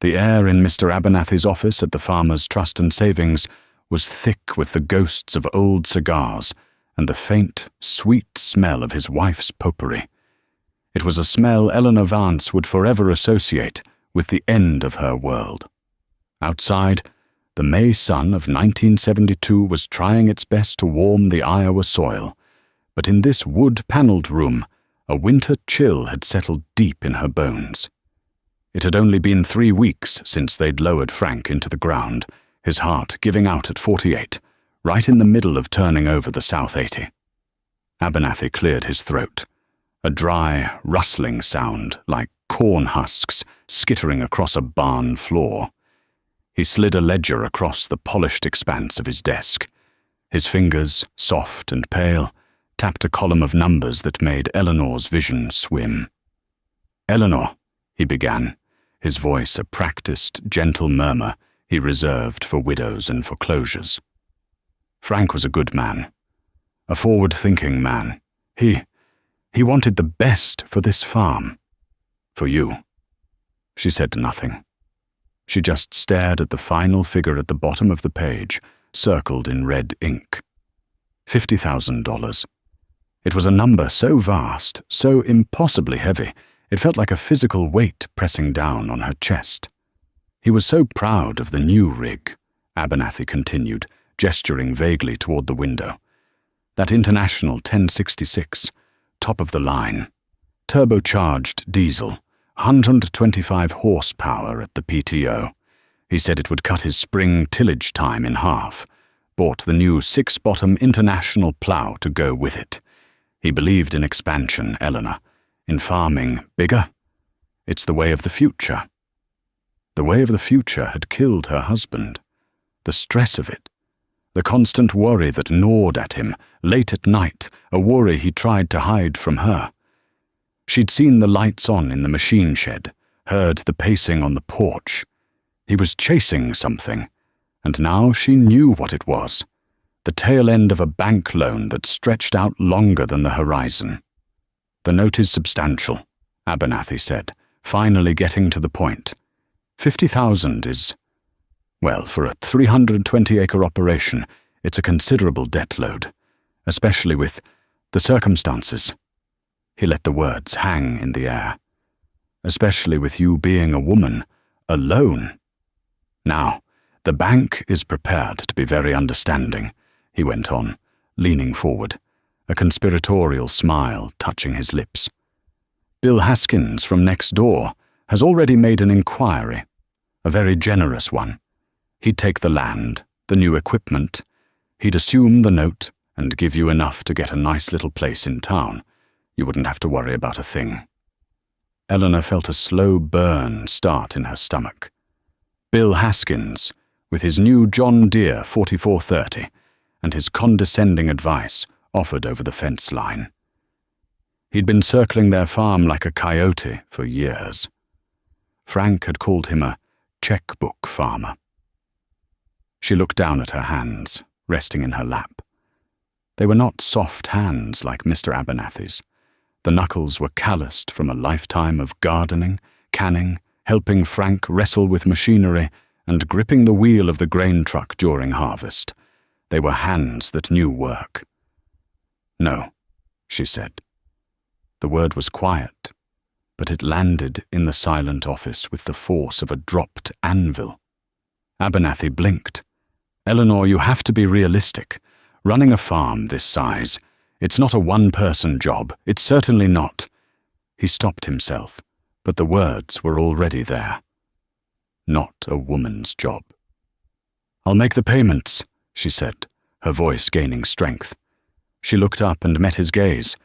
The air in Mr. Abernathy's office at the Farmers' Trust and Savings was thick with the ghosts of old cigars and the faint, sweet smell of his wife's potpourri. It was a smell Eleanor Vance would forever associate with the end of her world. Outside, the May sun of 1972 was trying its best to warm the Iowa soil, but in this wood-paneled room, a winter chill had settled deep in her bones. It had only been 3 weeks since they'd lowered Frank into the ground, his heart giving out at 48, right in the middle of turning over the South 80. Abernathy cleared his throat, a dry, rustling sound like corn husks skittering across a barn floor. He slid a ledger across the polished expanse of his desk. His fingers, soft and pale, tapped a column of numbers that made Eleanor's vision swim. "Eleanor," he began, his voice a practiced, gentle murmur he reserved for widows and foreclosures. Frank was a good man, a forward-thinking man. He wanted the best for this farm. For you. She said nothing. She just stared at the final figure at the bottom of the page, circled in red ink. $50,000. It was a number so vast, so impossibly heavy, it felt like a physical weight pressing down on her chest. He was so proud of the new rig, Abernathy continued, gesturing vaguely toward the window. That International 1066, top of the line, turbocharged diesel, 125 horsepower at the PTO. He said it would cut his spring tillage time in half. Bought the new 6-bottom International plow to go with it. He believed in expansion, Eleanor. In farming, bigger. It's the way of the future. The way of the future had killed her husband. The stress of it. The constant worry that gnawed at him, late at night, a worry he tried to hide from her. She'd seen the lights on in the machine shed, heard the pacing on the porch. He was chasing something, and now she knew what it was. The tail end of a bank loan that stretched out longer than the horizon. "The note is substantial," Abernathy said, finally getting to the point. 50,000 is, well, for a 320-acre operation, it's a considerable debt load, especially with the circumstances. He let the words hang in the air. Especially with you being a woman, alone. Now, the bank is prepared to be very understanding, he went on, leaning forward, a conspiratorial smile touching his lips. Bill Haskins from next door has already made an inquiry, a very generous one. He'd take the land, the new equipment. He'd assume the note and give you enough to get a nice little place in town. You wouldn't have to worry about a thing. Eleanor felt a slow burn start in her stomach. Bill Haskins, with his new John Deere 4430 and his condescending advice offered over the fence line. He'd been circling their farm like a coyote for years. Frank had called him a checkbook farmer. She looked down at her hands, resting in her lap. They were not soft hands like Mr. Abernathy's. The knuckles were calloused from a lifetime of gardening, canning, helping Frank wrestle with machinery, and gripping the wheel of the grain truck during harvest. They were hands that knew work. "No," she said. The word was quiet, but it landed in the silent office with the force of a dropped anvil. Abernathy blinked. "Eleanor, you have to be realistic. Running a farm this size, it's not a one-person job. It's certainly not." He stopped himself, but the words were already there. Not a woman's job. "I'll make the payments," she said, her voice gaining strength. She looked up and met his gaze,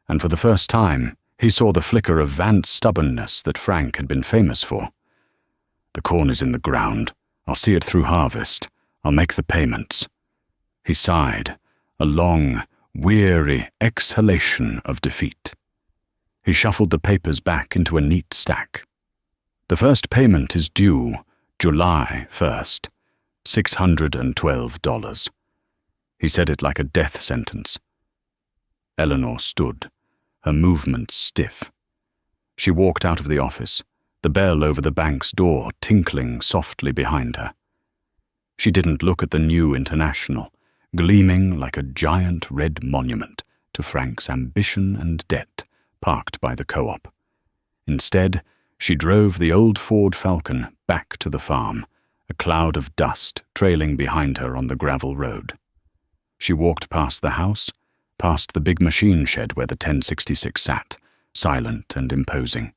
and for the first time, he saw the flicker of Vance stubbornness that Frank had been famous for. "The corn is in the ground. I'll see it through harvest. I'll make the payments." He sighed, a long, weary exhalation of defeat. He shuffled the papers back into a neat stack. "The first payment is due July 1st, $612. He said it like a death sentence. Eleanor stood, her movements stiff. She walked out of the office, the bell over the bank's door tinkling softly behind her. She didn't look at the new International, gleaming like a giant red monument to Frank's ambition and debt, parked by the co-op. Instead, she drove the old Ford Falcon back to the farm, a cloud of dust trailing behind her on the gravel road. She walked past the house, past the big machine shed where the 1066 sat, silent and imposing.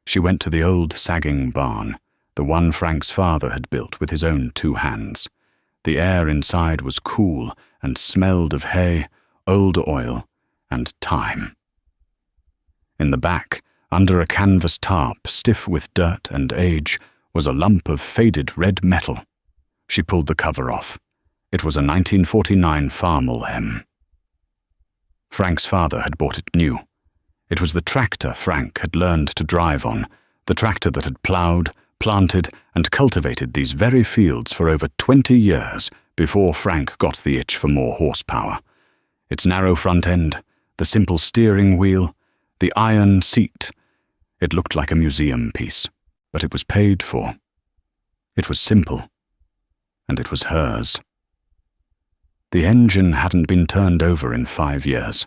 She went to the old sagging barn, the one Frank's father had built with his own 2 hands. The air inside was cool and smelled of hay, old oil, and time. In the back, under a canvas tarp stiff with dirt and age, was a lump of faded red metal. She pulled the cover off. It was a 1949 Farmall M. Frank's father had bought it new. It was the tractor Frank had learned to drive on, the tractor that had ploughed, planted, and cultivated these very fields for over 20 years before Frank got the itch for more horsepower. Its narrow front end, the simple steering wheel, the iron seat. It looked like a museum piece, but it was paid for. It was simple, and it was hers. The engine hadn't been turned over in 5 years.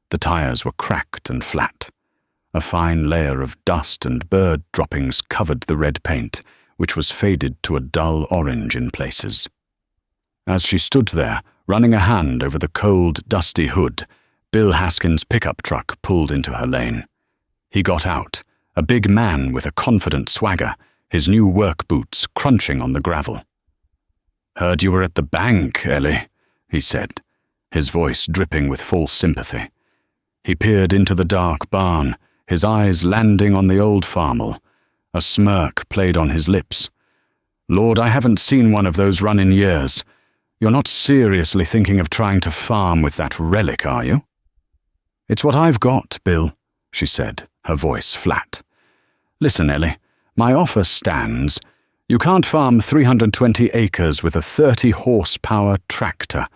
The tires were cracked and flat. A fine layer of dust and bird droppings covered the red paint, which was faded to a dull orange in places. As she stood there, running a hand over the cold, dusty hood, Bill Haskin's pickup truck pulled into her lane. He got out, a big man with a confident swagger, his new work boots crunching on the gravel. "Heard you were at the bank, Ellie," he said, his voice dripping with false sympathy. He peered into the dark barn, his eyes landing on the old Farmall. A smirk played on his lips. "Lord, I haven't seen one of those run in years. You're not seriously thinking of trying to farm with that relic, are you?" "It's what I've got, Bill," she said, her voice flat. "Listen, Ellie, my offer stands. You can't farm 320 acres with a 30-horsepower tractor.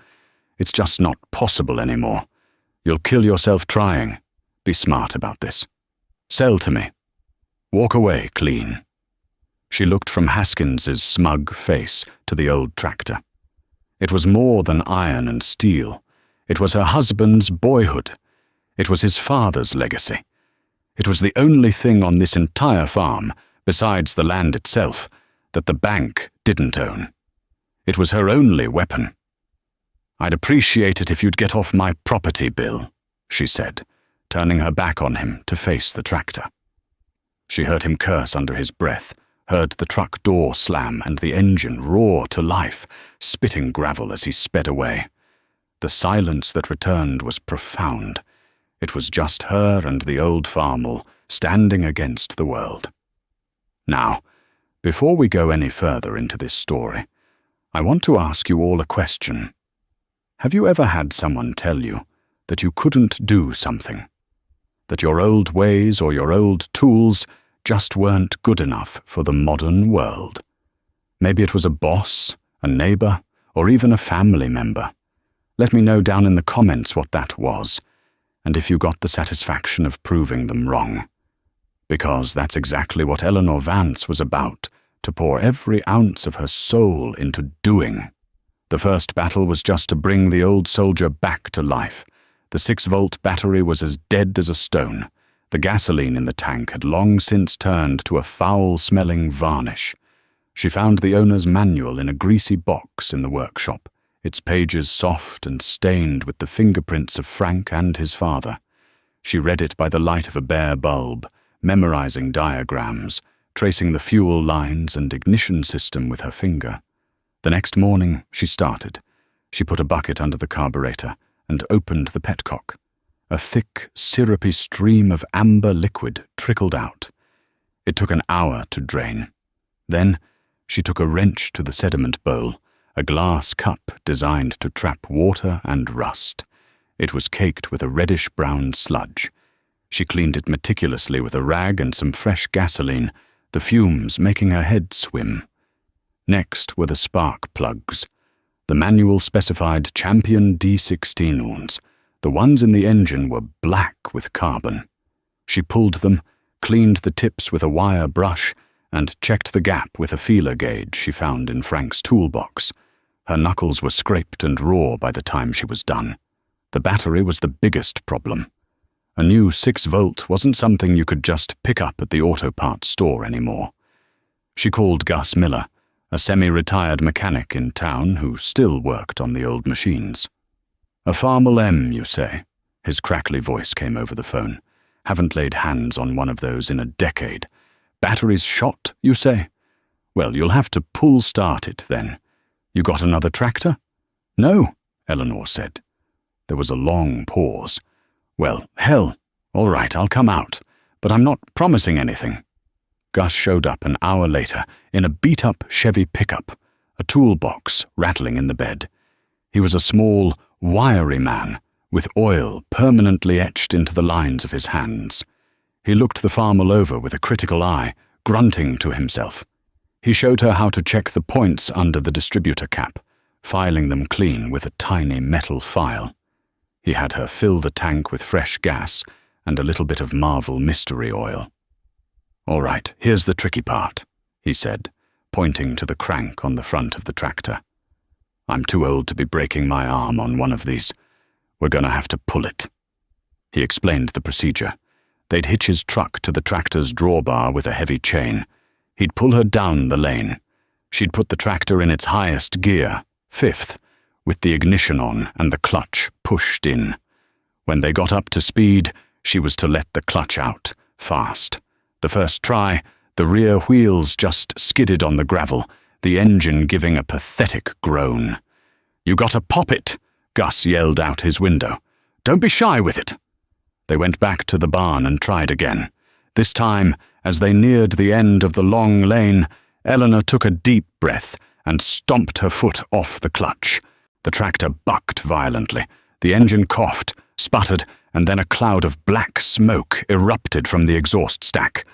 It's just not possible anymore. You'll kill yourself trying. Be smart about this. Sell to me. Walk away clean." She looked from Haskins's smug face to the old tractor. It was more than iron and steel. It was her husband's boyhood. It was his father's legacy. It was the only thing on this entire farm, besides the land itself, that the bank didn't own. It was her only weapon. "I'd appreciate it if you'd get off my property, Bill," she said, turning her back on him to face the tractor. She heard him curse under his breath, heard the truck door slam and the engine roar to life, spitting gravel as he sped away. The silence that returned was profound. It was just her and the old Farmall standing against the world. Now, before we go any further into this story, I want to ask you all a question. Have you ever had someone tell you that you couldn't do something? That your old ways or your old tools just weren't good enough for the modern world? Maybe it was a boss, a neighbor, or even a family member. Let me know down in the comments what that was, and if you got the satisfaction of proving them wrong. Because that's exactly what Eleanor Vance was about, to pour every ounce of her soul into doing. The first battle was just to bring the old soldier back to life. The 6-volt battery was as dead as a stone. The gasoline in the tank had long since turned to a foul-smelling varnish. She found the owner's manual in a greasy box in the workshop, its pages soft and stained with the fingerprints of Frank and his father. She read it by the light of a bare bulb, memorizing diagrams, tracing the fuel lines and ignition system with her finger. The next morning, she started. She put a bucket under the carburetor and opened the petcock. A thick, syrupy stream of amber liquid trickled out. It took an hour to drain. Then, she took a wrench to the sediment bowl, a glass cup designed to trap water and rust. It was caked with a reddish-brown sludge. She cleaned it meticulously with a rag and some fresh gasoline, the fumes making her head swim. Next were the spark plugs. The manual specified Champion D16 ones. The ones in the engine were black with carbon. She pulled them, cleaned the tips with a wire brush, and checked the gap with a feeler gauge she found in Frank's toolbox. Her knuckles were scraped and raw by the time she was done. The battery was the biggest problem. A new 6-volt wasn't something you could just pick up at the auto parts store anymore. She called Gus Miller, a semi-retired mechanic in town who still worked on the old machines. "A Farmall M, you say?" His crackly voice came over the phone. "Haven't laid hands on one of those in a decade. Batteries shot, you say? Well, you'll have to pull start it then. You got another tractor?" "No," Eleanor said. There was a long pause. "Well, hell, all right, I'll come out, but I'm not promising anything." Gus showed up an hour later in a beat-up Chevy pickup, a toolbox rattling in the bed. He was a small, wiry man, with oil permanently etched into the lines of his hands. He looked the Farmall over with a critical eye, grunting to himself. He showed her how to check the points under the distributor cap, filing them clean with a tiny metal file. He had her fill the tank with fresh gas and a little bit of Marvel mystery oil. "All right, here's the tricky part," he said, pointing to the crank on the front of the tractor. "I'm too old to be breaking my arm on one of these. We're going to have to pull it." He explained the procedure. They'd hitch his truck to the tractor's drawbar with a heavy chain. He'd pull her down the lane. She'd put the tractor in its highest gear, 5th, with the ignition on and the clutch pushed in. When they got up to speed, she was to let the clutch out, fast. The first try, the rear wheels just skidded on the gravel, the engine giving a pathetic groan. "You gotta pop it," Gus yelled out his window. "Don't be shy with it." They went back to the barn and tried again. This time, as they neared the end of the long lane, Eleanor took a deep breath and stomped her foot off the clutch. The tractor bucked violently. The engine coughed, sputtered, and then a cloud of black smoke erupted from the exhaust stack.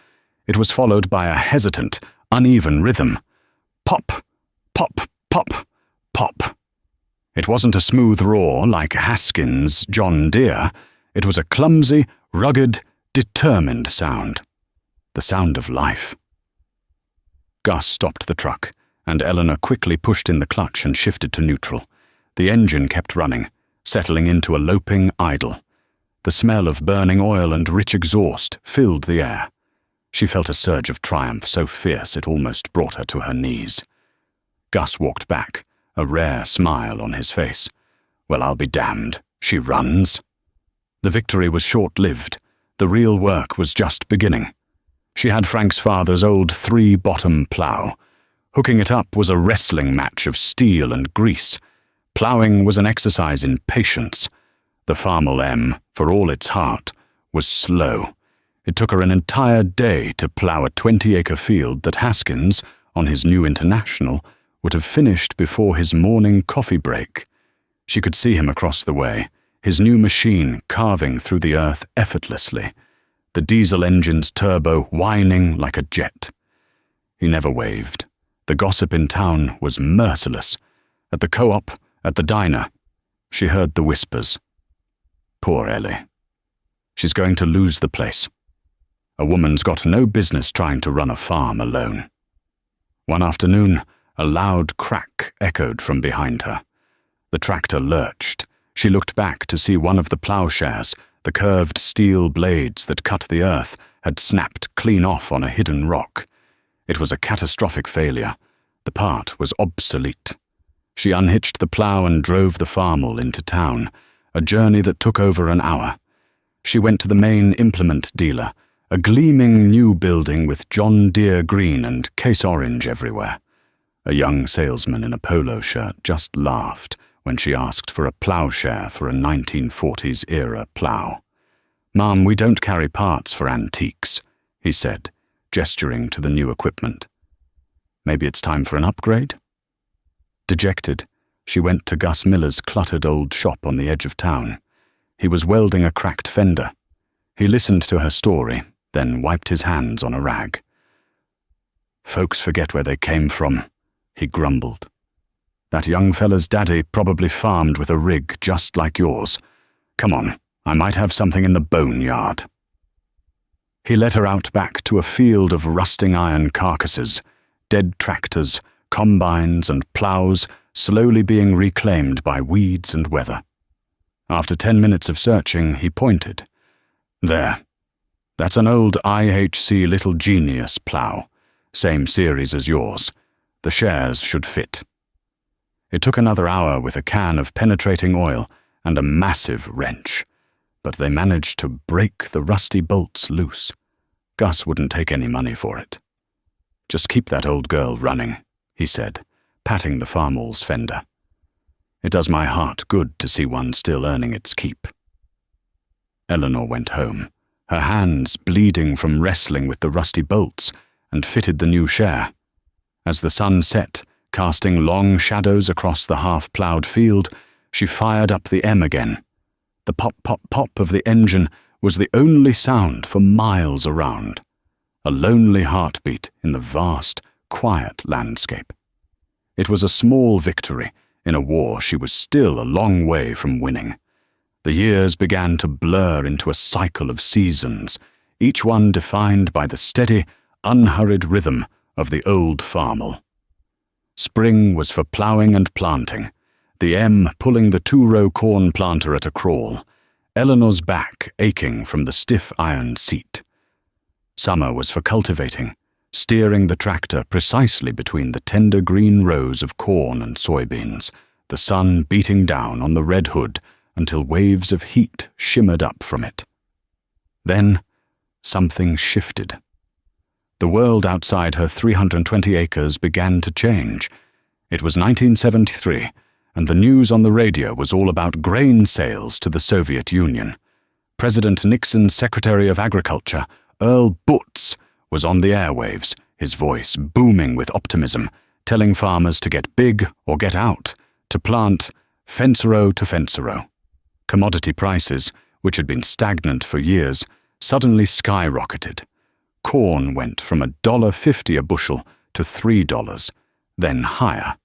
It was followed by a hesitant, uneven rhythm. Pop, pop, pop, pop. It wasn't a smooth roar like Haskins' John Deere. It was a clumsy, rugged, determined sound. The sound of life. Gus stopped the truck, and Eleanor quickly pushed in the clutch and shifted to neutral. The engine kept running, settling into a loping idle. The smell of burning oil and rich exhaust filled the air. She felt a surge of triumph so fierce it almost brought her to her knees. Gus walked back, a rare smile on his face. "Well, I'll be damned. She runs." The victory was short-lived. The real work was just beginning. She had Frank's father's old 3-bottom plough. Hooking it up was a wrestling match of steel and grease. Ploughing was an exercise in patience. The Farmall M, for all its heart, was slow. It took her an entire day to plough a 20-acre field that Haskins, on his new International, would have finished before his morning coffee break. She could see him across the way, his new machine carving through the earth effortlessly, the diesel engine's turbo whining like a jet. He never waved. The gossip in town was merciless. At the co-op, at the diner, she heard the whispers. Poor Ellie. She's going to lose the place. A woman's got no business trying to run a farm alone. One afternoon, a loud crack echoed from behind her. The tractor lurched. She looked back to see one of the ploughshares, the curved steel blades that cut the earth, had snapped clean off on a hidden rock. It was a catastrophic failure. The part was obsolete. She unhitched the plough and drove the Farmall into town, a journey that took over an hour. She went to the main implement dealer, a gleaming new building with John Deere green and case orange everywhere. A young salesman in a polo shirt just laughed when she asked for a ploughshare for a 1940s-era plough. "Ma'am, we don't carry parts for antiques," he said, gesturing to the new equipment. "Maybe it's time for an upgrade?" Dejected, she went to Gus Miller's cluttered old shop on the edge of town. He was welding a cracked fender. He listened to her story, then wiped his hands on a rag. "Folks forget where they came from," he grumbled. "That young fella's daddy probably farmed with a rig just like yours. Come on, I might have something in the boneyard." He led her out back to a field of rusting iron carcasses, dead tractors, combines and ploughs slowly being reclaimed by weeds and weather. After 10 minutes of searching, he pointed. There. That's an old IHC Little Genius plough, same series as yours. The shares should fit. It took another hour with a can of penetrating oil and a massive wrench, but they managed to break the rusty bolts loose. Gus wouldn't take any money for it. Just keep that old girl running, he said, patting the Farmall's fender. It does my heart good to see one still earning its keep. Eleanor went home, her hands bleeding from wrestling with the rusty bolts, and fitted the new share. As the sun set, casting long shadows across the half-ploughed field, she fired up the M again. The pop-pop-pop of the engine was the only sound for miles around, a lonely heartbeat in the vast, quiet landscape. It was a small victory in a war she was still a long way from winning. The years began to blur into a cycle of seasons, each one defined by the steady, unhurried rhythm of the old Farmall. Spring was for ploughing and planting, the M pulling the 2-row corn planter at a crawl, Eleanor's back aching from the stiff iron seat. Summer was for cultivating, steering the tractor precisely between the tender green rows of corn and soybeans, the sun beating down on the red hood until waves of heat shimmered up from it. Then, something shifted. The world outside her 320 acres began to change. It was 1973, and the news on the radio was all about grain sales to the Soviet Union. President Nixon's Secretary of Agriculture, Earl Butz, was on the airwaves, his voice booming with optimism, telling farmers to get big or get out, to plant fence-row to fence-row. Commodity prices, which had been stagnant for years, suddenly skyrocketed. Corn went from $1.50 a bushel to $3, then higher.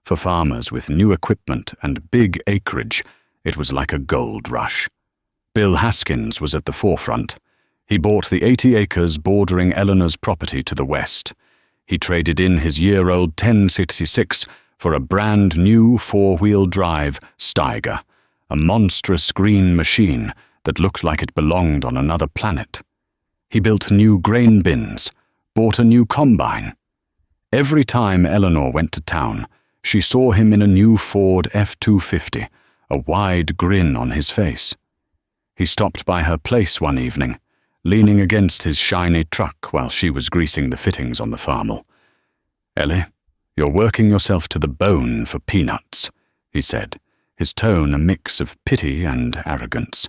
For farmers with new equipment and big acreage, it was like a gold rush. Bill Haskins was at the forefront. He bought the 80 acres bordering Eleanor's property to the west. He traded in his year-old 1066 for a brand new 4-wheel drive Steiger, a monstrous green machine that looked like it belonged on another planet. He built new grain bins, bought a new combine. Every time Eleanor went to town, she saw him in a new Ford F-250, a wide grin on his face. He stopped by her place one evening, leaning against his shiny truck while she was greasing the fittings on the Farmall. "Ellie, you're working yourself to the bone for peanuts," he said, his tone a mix of pity and arrogance.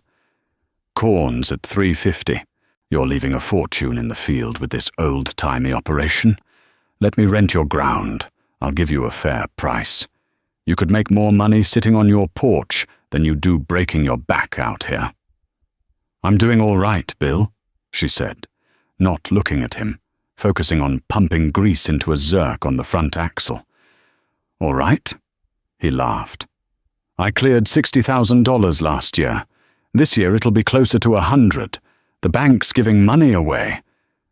"Corn's at $3.50. You're leaving a fortune in the field with this old-timey operation. Let me rent your ground. I'll give you a fair price. You could make more money sitting on your porch than you do breaking your back out here." "I'm doing all right, Bill," she said, not looking at him, focusing on pumping grease into a zerk on the front axle. "All right?" He laughed. "I cleared $60,000 last year. This year it'll be closer to 100. The bank's giving money away.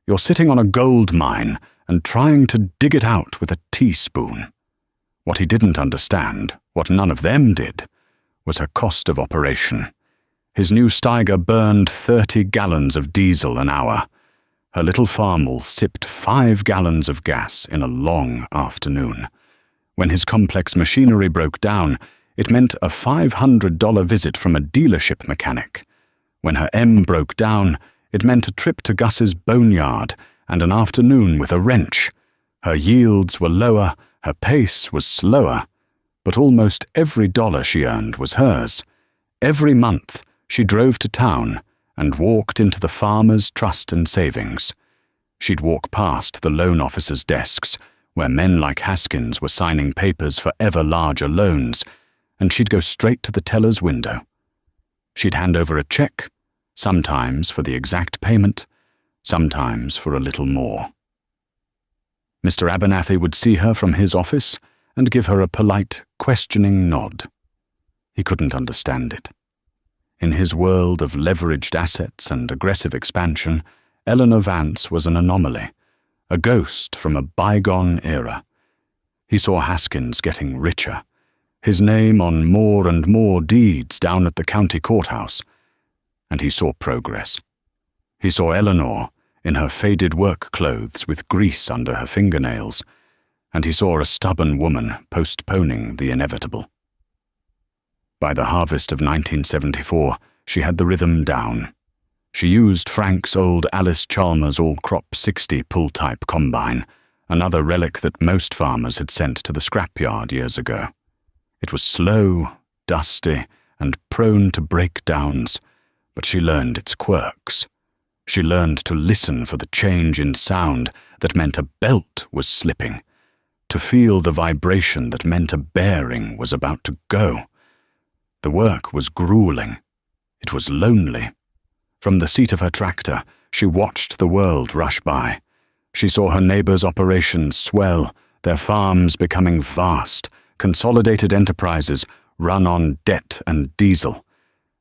You're sitting on a gold mine and trying to dig it out with a teaspoon." What he didn't understand, what none of them did, was her cost of operation. His new Steiger burned 30 gallons of diesel an hour. Her little Farmall sipped 5 gallons of gas in a long afternoon. When his complex machinery broke down, it meant a $500 visit from a dealership mechanic. When her M broke down, it meant a trip to Gus's boneyard and an afternoon with a wrench. Her yields were lower, her pace was slower, but almost every dollar she earned was hers. Every month, she drove to town and walked into the farmer's trust and savings. She'd walk past the loan officers' desks, where men like Haskins were signing papers for ever larger loans, and she'd go straight to the teller's window. She'd hand over a check, sometimes for the exact payment, sometimes for a little more. Mr. Abernathy would see her from his office and give her a polite, questioning nod. He couldn't understand it. In his world of leveraged assets and aggressive expansion, Eleanor Vance was an anomaly, a ghost from a bygone era. He saw Haskins getting richer, his name on more and more deeds down at the county courthouse, and he saw progress. He saw Eleanor in her faded work clothes with grease under her fingernails, and he saw a stubborn woman postponing the inevitable. By the harvest of 1974, she had the rhythm down. She used Frank's old Alice Chalmers all-crop 60 pull-type combine, another relic that most farmers had sent to the scrapyard years ago. It was slow, dusty, and prone to breakdowns, but she learned its quirks. She learned to listen for the change in sound that meant a belt was slipping, to feel the vibration that meant a bearing was about to go. The work was grueling. It was lonely. From the seat of her tractor, she watched the world rush by. She saw her neighbors' operations swell, their farms becoming vast, consolidated enterprises run on debt and diesel.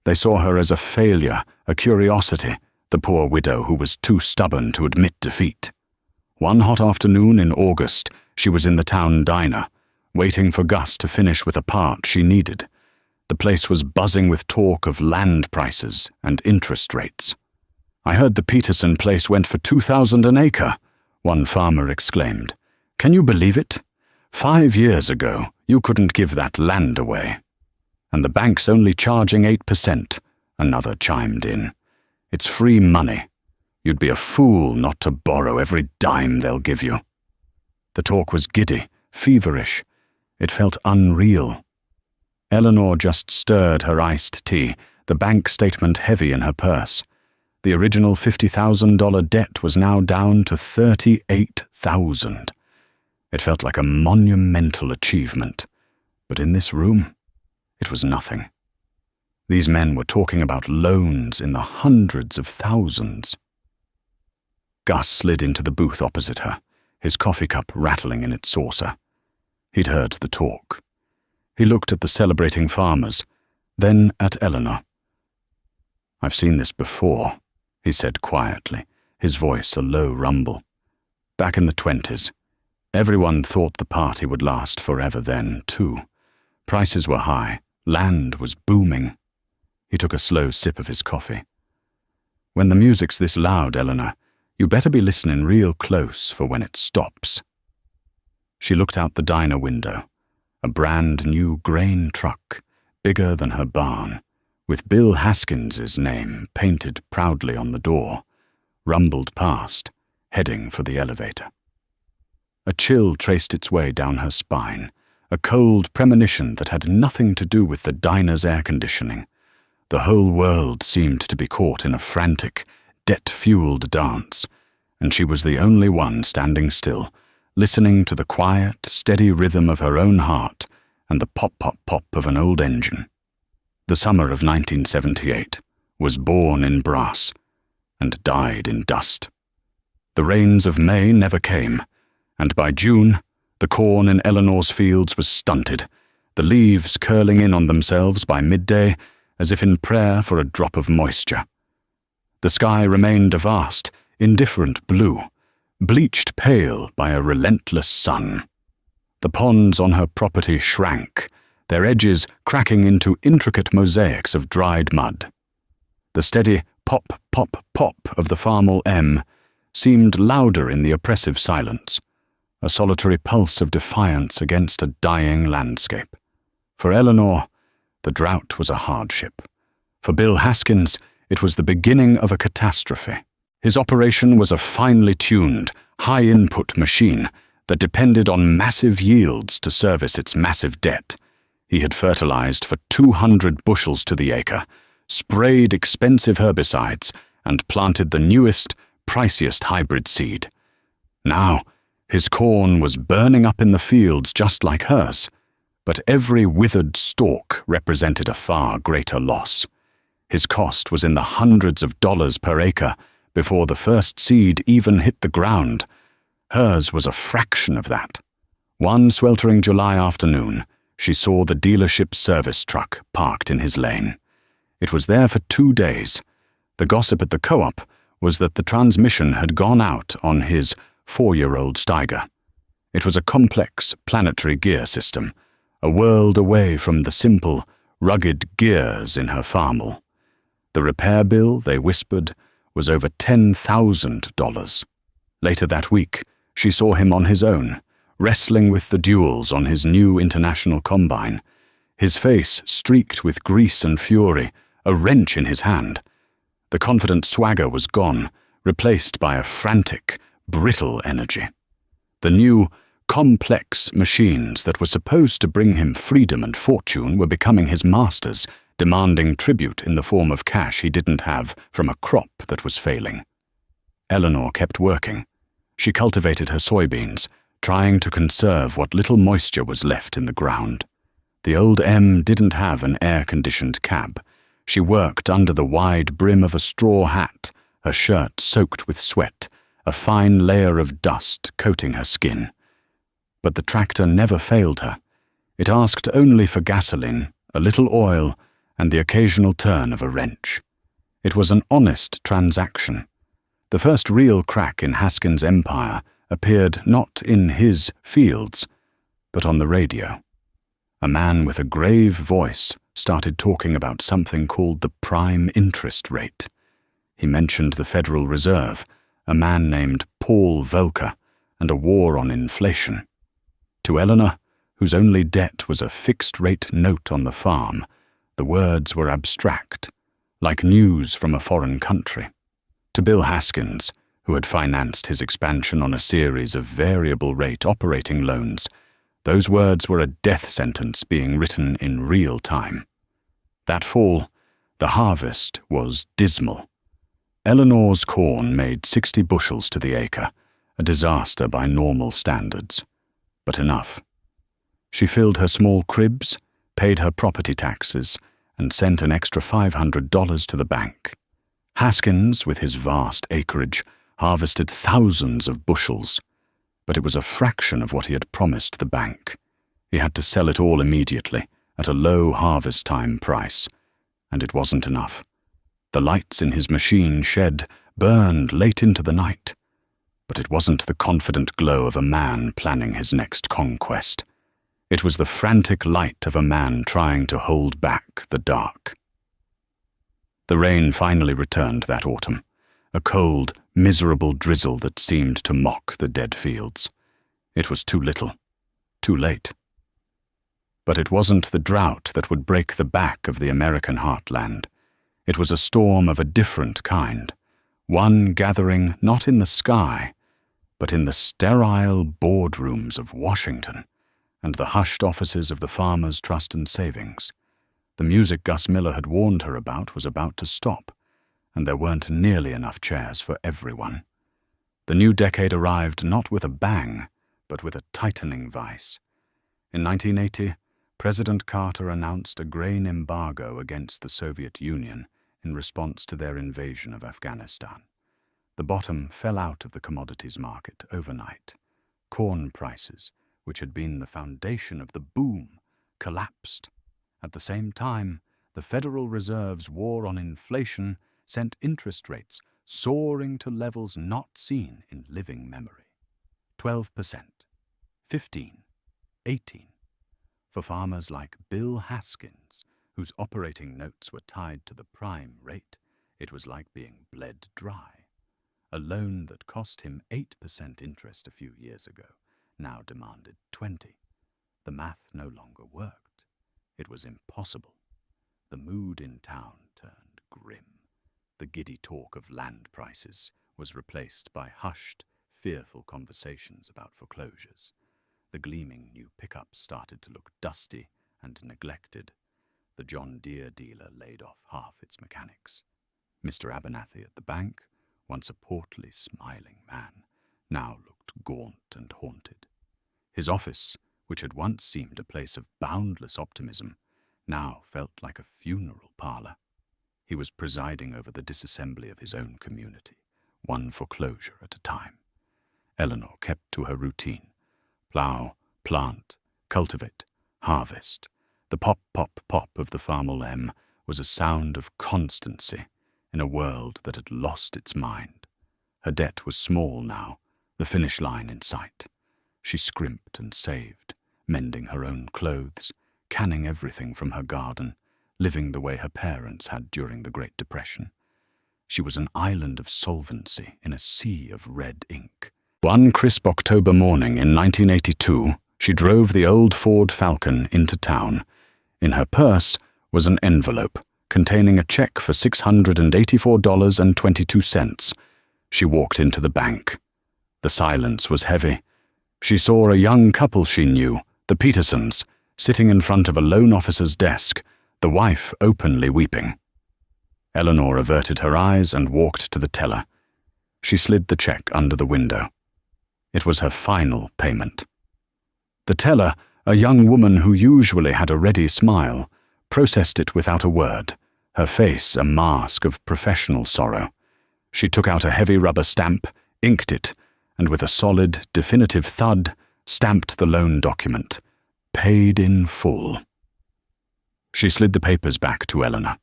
They saw her as a failure, a curiosity, the poor widow who was too stubborn to admit defeat. One hot afternoon in August, she was in the town diner, waiting for Gus to finish with a part she needed. The place was buzzing with talk of land prices and interest rates. "I heard the Peterson place went for $2,000 an acre," one farmer exclaimed. "Can you believe it? 5 years ago, you couldn't give that land away." "And the bank's only charging 8%, another chimed in. "It's free money. You'd be a fool not to borrow every dime they'll give you." The talk was giddy, feverish. It felt unreal. Eleanor just stirred her iced tea, the bank statement heavy in her purse. The original $50,000 debt was now down to $38,000. It felt like a monumental achievement. But in this room, it was nothing. These men were talking about loans in the hundreds of thousands. Gus slid into the booth opposite her, his coffee cup rattling in its saucer. He'd heard the talk. He looked at the celebrating farmers, then at Eleanor. "I've seen this before," he said quietly, his voice a low rumble. "Back in the 20s. Everyone thought the party would last forever then, too. Prices were high, land was booming." He took a slow sip of his coffee. "When the music's this loud, Eleanor, you better be listening real close for when it stops." She looked out the diner window. A brand new grain truck, bigger than her barn, with Bill Haskins's name painted proudly on the door, rumbled past, heading for the elevator. A chill traced its way down her spine, a cold premonition that had nothing to do with the diner's air conditioning. The whole world seemed to be caught in a frantic, debt-fueled dance, and she was the only one standing still, listening to the quiet, steady rhythm of her own heart and the pop-pop-pop of an old engine. The summer of 1978 was born in brass and died in dust. The rains of May never came, and by June, the corn in Eleanor's fields was stunted, the leaves curling in on themselves by midday as if in prayer for a drop of moisture. The sky remained a vast, indifferent blue, bleached pale by a relentless sun. The ponds on her property shrank, their edges cracking into intricate mosaics of dried mud. The steady pop, pop, pop of the Farmall M seemed louder in the oppressive silence, a solitary pulse of defiance against a dying landscape. For Eleanor, the drought was a hardship. For Bill Haskins, it was the beginning of a catastrophe. His operation was a finely tuned, high-input machine that depended on massive yields to service its massive debt. He had fertilized for 200 bushels to the acre, sprayed expensive herbicides, and planted the newest, priciest hybrid seed. Now, his corn was burning up in the fields just like hers, but every withered stalk represented a far greater loss. His cost was in the hundreds of dollars per acre before the first seed even hit the ground. Hers was a fraction of that. One sweltering July afternoon, she saw the dealership's service truck parked in his lane. It was there for 2 days. The gossip at the co-op was that the transmission had gone out on his 4-year-old Steiger. It was a complex planetary gear system, a world away from the simple, rugged gears in her Farmall. The repair bill, they whispered, was over $10,000. Later that week, she saw him on his own, wrestling with the duels on his new International Combine, his face streaked with grease and fury, a wrench in his hand. The confident swagger was gone, replaced by a frantic, brittle energy. The new, complex machines that were supposed to bring him freedom and fortune were becoming his masters, demanding tribute in the form of cash he didn't have from a crop that was failing. Eleanor kept working. She cultivated her soybeans, trying to conserve what little moisture was left in the ground. The old M didn't have an air-conditioned cab. She worked under the wide brim of a straw hat, her shirt soaked with sweat, a fine layer of dust coating her skin. But the tractor never failed her. It asked only for gasoline, a little oil, and the occasional turn of a wrench. It was an honest transaction. The first real crack in Haskins' empire appeared not in his fields, but on the radio. A man with a grave voice started talking about something called the prime interest rate. He mentioned the Federal Reserve, a man named Paul Volcker, and a war on inflation. To Eleanor, whose only debt was a fixed-rate note on the farm, the words were abstract, like news from a foreign country. To Bill Haskins, who had financed his expansion on a series of variable-rate operating loans, those words were a death sentence being written in real time. That fall, the harvest was dismal. Eleanor's corn made 60 bushels to the acre, a disaster by normal standards, but enough. She filled her small cribs, paid her property taxes, and sent an extra $500 to the bank. Haskins, with his vast acreage, harvested thousands of bushels, but it was a fraction of what he had promised the bank. He had to sell it all immediately, at a low harvest time price, and it wasn't enough. The lights in his machine shed burned late into the night, but it wasn't the confident glow of a man planning his next conquest. It was the frantic light of a man trying to hold back the dark. The rain finally returned that autumn, a cold, miserable drizzle that seemed to mock the dead fields. It was too little, too late. But it wasn't the drought that would break the back of the American heartland. It was a storm of a different kind, one gathering not in the sky, but in the sterile boardrooms of Washington and the hushed offices of the Farmers' Trust and Savings. The music Gus Miller had warned her about was about to stop, and there weren't nearly enough chairs for everyone. The new decade arrived not with a bang, but with a tightening vice. In 1980, President Carter announced a grain embargo against the Soviet Union in response to their invasion of Afghanistan. The bottom fell out of the commodities market overnight. Corn prices, which had been the foundation of the boom, collapsed. At the same time, the Federal Reserve's war on inflation sent interest rates soaring to levels not seen in living memory. 12%, 15%, 18%. For farmers like Bill Haskins, whose operating notes were tied to the prime rate, it was like being bled dry. A loan that cost him 8% interest a few years ago now demanded 20%. The math no longer worked. It was impossible. The mood in town turned grim. The giddy talk of land prices was replaced by hushed, fearful conversations about foreclosures. The gleaming new pickups started to look dusty and neglected. The John Deere dealer laid off half its mechanics. Mr. Abernathy at the bank, once a portly, smiling man, now looked gaunt and haunted. His office, which had once seemed a place of boundless optimism, now felt like a funeral parlor. He was presiding over the disassembly of his own community, one foreclosure at a time. Eleanor kept to her routine. Plow, plant, cultivate, harvest. The pop, pop, pop of the Farmall M was a sound of constancy, in a world that had lost its mind. Her debt was small now, the finish line in sight. She scrimped and saved, mending her own clothes, canning everything from her garden, living the way her parents had during the Great Depression. She was an island of solvency in a sea of red ink. One crisp October morning in 1982, she drove the old Ford Falcon into town. In her purse was an envelope containing a check for $684.22. She walked into the bank. The silence was heavy. She saw a young couple she knew, the Petersons, sitting in front of a loan officer's desk, the wife openly weeping. Eleanor averted her eyes and walked to the teller. She slid the check under the window. It was her final payment. The teller, a young woman who usually had a ready smile, processed it without a word, her face a mask of professional sorrow. She took out a heavy rubber stamp, inked it, and with a solid, definitive thud, stamped the loan document. Paid in full. She slid the papers back to Eleanor.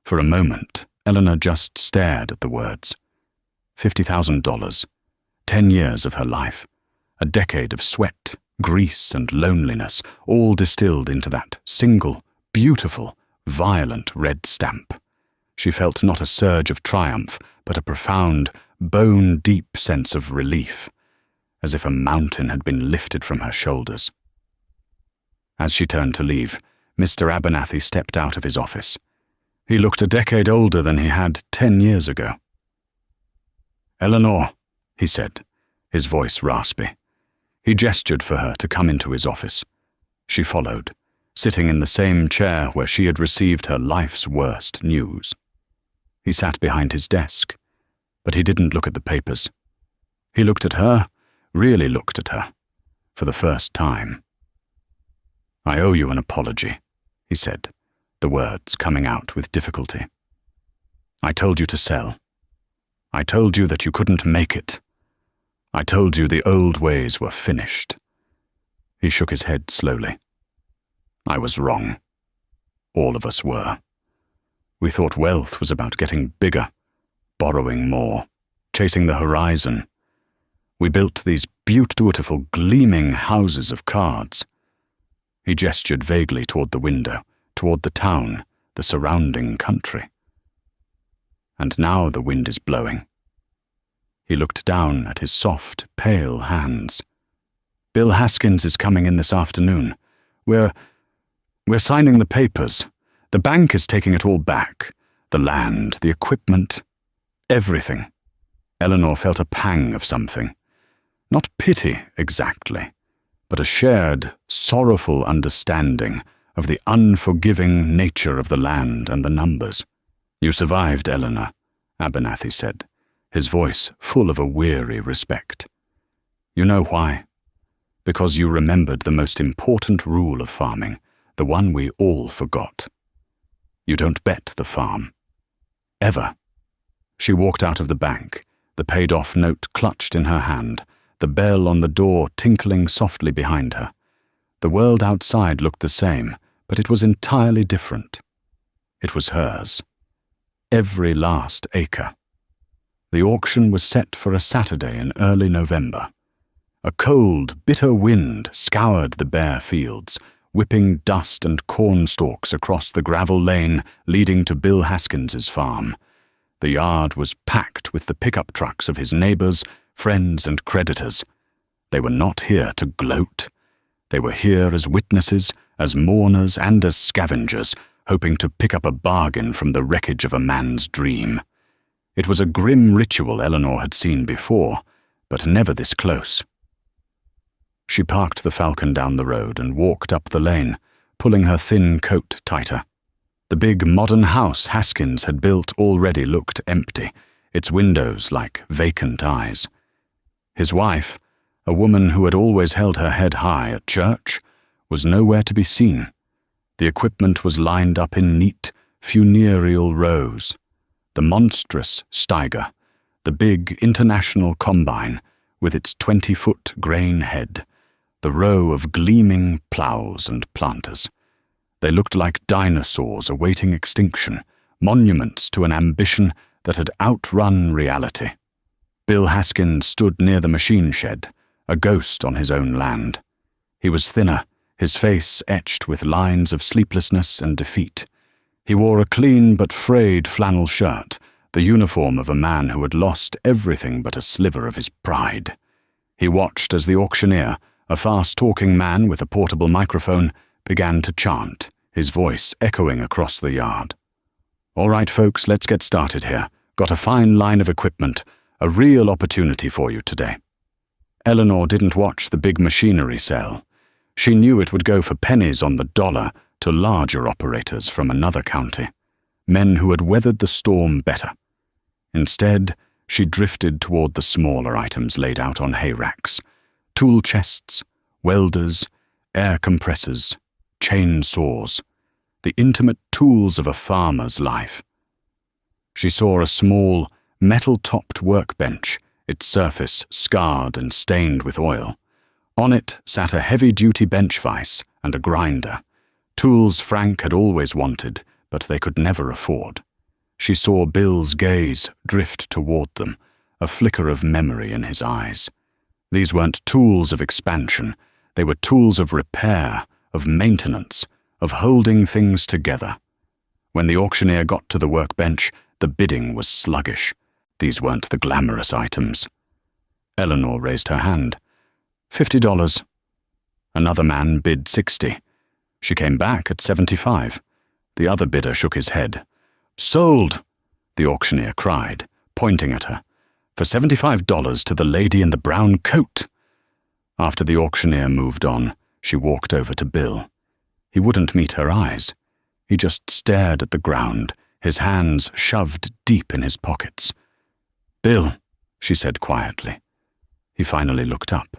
For a moment, Eleanor just stared at the words. $50,000. 10 years of her life. A decade of sweat, grease, and loneliness, all distilled into that single, beautiful, violent red stamp. She felt not a surge of triumph, but a profound, bone-deep sense of relief, as if a mountain had been lifted from her shoulders. As she turned to leave, Mr. Abernathy stepped out of his office. He looked a decade older than he had 10 years ago. "Eleanor," he said, his voice raspy. He gestured for her to come into his office. She followed, sitting in the same chair where she had received her life's worst news. He sat behind his desk, but he didn't look at the papers. He looked at her, really looked at her, for the first time. "I owe you an apology," he said, the words coming out with difficulty. "I told you to sell. I told you that you couldn't make it. I told you the old ways were finished." He shook his head slowly. "I was wrong. All of us were. We thought wealth was about getting bigger, borrowing more, chasing the horizon. We built these beautiful, gleaming houses of cards." He gestured vaguely toward the window, toward the town, the surrounding country. "And now the wind is blowing." He looked down at his soft, pale hands. "Bill Haskins is coming in this afternoon. We're signing the papers. The bank is taking it all back. The land, the equipment, everything." Eleanor felt a pang of something. Not pity, exactly, but a shared, sorrowful understanding of the unforgiving nature of the land and the numbers. "You survived, Eleanor," Abernathy said, his voice full of a weary respect. "You know why? Because you remembered the most important rule of farming, the one we all forgot. You don't bet the farm. Ever." She walked out of the bank, the paid-off note clutched in her hand, the bell on the door tinkling softly behind her. The world outside looked the same, but it was entirely different. It was hers. Every last acre. The auction was set for a Saturday in early November. A cold, bitter wind scoured the bare fields, whipping dust and corn stalks across the gravel lane leading to Bill Haskins's farm. The yard was packed with the pickup trucks of his neighbors, friends, and creditors. They were not here to gloat. They were here as witnesses, as mourners, and as scavengers, hoping to pick up a bargain from the wreckage of a man's dream. It was a grim ritual Eleanor had seen before, but never this close. She parked the Falcon down the road and walked up the lane, pulling her thin coat tighter. The big modern house Haskins had built already looked empty, its windows like vacant eyes. His wife, a woman who had always held her head high at church, was nowhere to be seen. The equipment was lined up in neat, funereal rows. The monstrous Steiger, the big international combine with its 20-foot grain head, the row of gleaming plows and planters. They looked like dinosaurs awaiting extinction, monuments to an ambition that had outrun reality. Bill Haskins stood near the machine shed, a ghost on his own land. He was thinner, his face etched with lines of sleeplessness and defeat. He wore a clean but frayed flannel shirt, the uniform of a man who had lost everything but a sliver of his pride. He watched as the auctioneer, a fast-talking man with a portable microphone, began to chant, his voice echoing across the yard. "All right, folks, let's get started here. Got a fine line of equipment, a real opportunity for you today." Eleanor didn't watch the big machinery sell. She knew it would go for pennies on the dollar to larger operators from another county, men who had weathered the storm better. Instead, she drifted toward the smaller items laid out on hay racks: tool chests, welders, air compressors, chainsaws, the intimate tools of a farmer's life. She saw a small, metal-topped workbench, its surface scarred and stained with oil. On it sat a heavy-duty bench vise and a grinder, tools Frank had always wanted, but they could never afford. She saw Bill's gaze drift toward them, a flicker of memory in his eyes. These weren't tools of expansion, they were tools of repair, of maintenance, of holding things together. When the auctioneer got to the workbench, the bidding was sluggish. These weren't the glamorous items. Eleanor raised her hand. $50. Another man bid $60. She came back at $75. The other bidder shook his head. "Sold!" the auctioneer cried, pointing at her. "For $75 to the lady in the brown coat." After the auctioneer moved on, she walked over to Bill. He wouldn't meet her eyes. He just stared at the ground, his hands shoved deep in his pockets. "Bill," she said quietly. He finally looked up.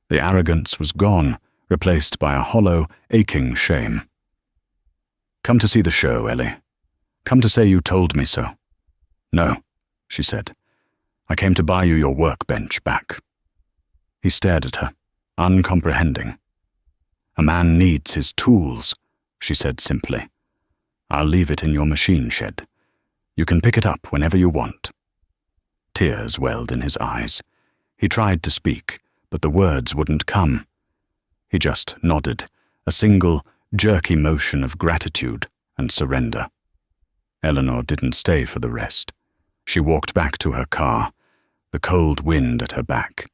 The arrogance was gone, replaced by a hollow, aching shame. "Come to see the show, Ellie. Come to say you told me so." "No," she said. "I came to buy you your workbench back." He stared at her, uncomprehending. "A man needs his tools," she said simply. "I'll leave it in your machine shed. You can pick it up whenever you want." Tears welled in his eyes. He tried to speak, but the words wouldn't come. He just nodded, a single, jerky motion of gratitude and surrender. Eleanor didn't stay for the rest. She walked back to her car, the cold wind at her back.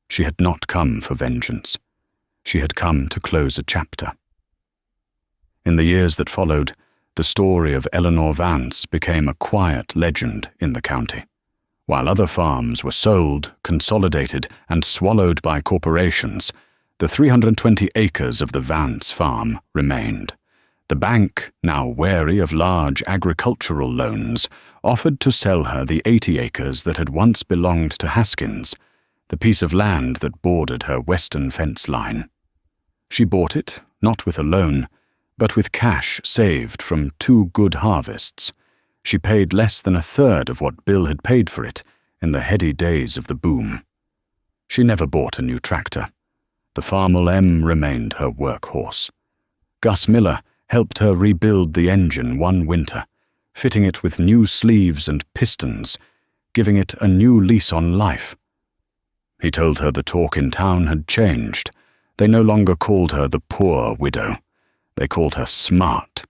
She had not come for vengeance. She had come to close a chapter. In the years that followed, the story of Eleanor Vance became a quiet legend in the county. While other farms were sold, consolidated, and swallowed by corporations, the 320 acres of the Vance farm remained. The bank, now wary of large agricultural loans, offered to sell her the 80 acres that had once belonged to Haskins, the piece of land that bordered her western fence line. She bought it, not with a loan, but with cash saved from 2 good harvests. She paid less than a third of what Bill had paid for it in the heady days of the boom. She never bought a new tractor. The Farmall M remained her workhorse. Gus Miller helped her rebuild the engine one winter, fitting it with new sleeves and pistons, giving it a new lease on life. He told her the talk in town had changed. They no longer called her the poor widow. They called her smart.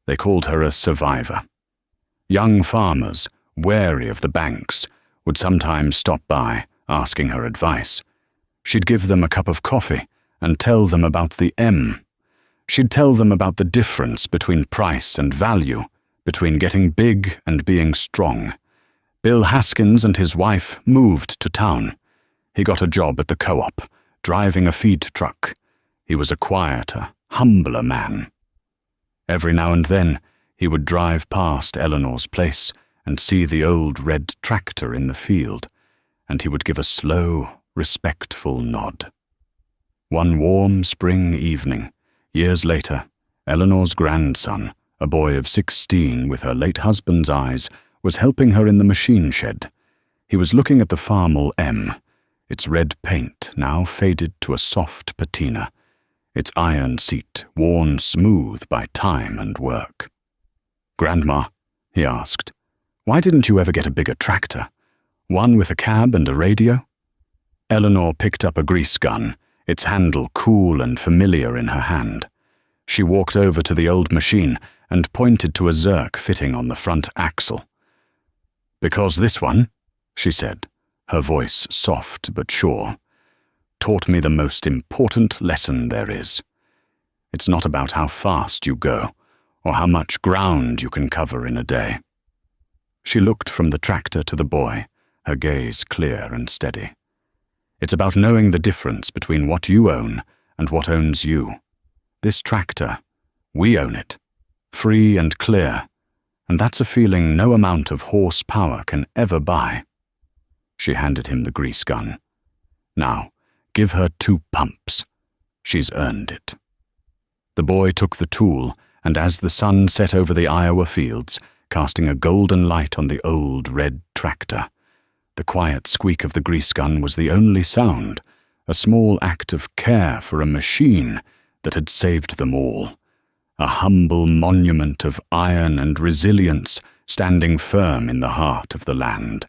They called her a survivor. Young farmers, wary of the banks, would sometimes stop by, asking her advice. She'd give them a cup of coffee and tell them about the M. She'd tell them about the difference between price and value, between getting big and being strong. Bill Haskins and his wife moved to town. He got a job at the co-op, driving a feed truck. He was a quieter, humbler man. Every now and then, he would drive past Eleanor's place and see the old red tractor in the field, and he would give a slow, respectful nod. One warm spring evening, years later, Eleanor's grandson, a boy of 16 with her late husband's eyes, was helping her in the machine shed. He was looking at the Farmall M, its red paint now faded to a soft patina, its iron seat worn smooth by time and work. "Grandma," he asked. "Why didn't you ever get a bigger tractor? One with a cab and a radio?" Eleanor picked up a grease gun, its handle cool and familiar in her hand. She walked over to the old machine and pointed to a zerk fitting on the front axle. "Because this one," she said, her voice soft but sure, "taught me the most important lesson there is. It's not about how fast you go, or how much ground you can cover in a day." She looked from the tractor to the boy, her gaze clear and steady. "It's about knowing the difference between what you own and what owns you. This tractor, we own it, free and clear, and that's a feeling no amount of horsepower can ever buy." She handed him the grease gun. "Now, give her 2 pumps. She's earned it." The boy took the tool, and as the sun set over the Iowa fields, casting a golden light on the old red tractor, the quiet squeak of the grease gun was the only sound, a small act of care for a machine that had saved them all, a humble monument of iron and resilience standing firm in the heart of the land.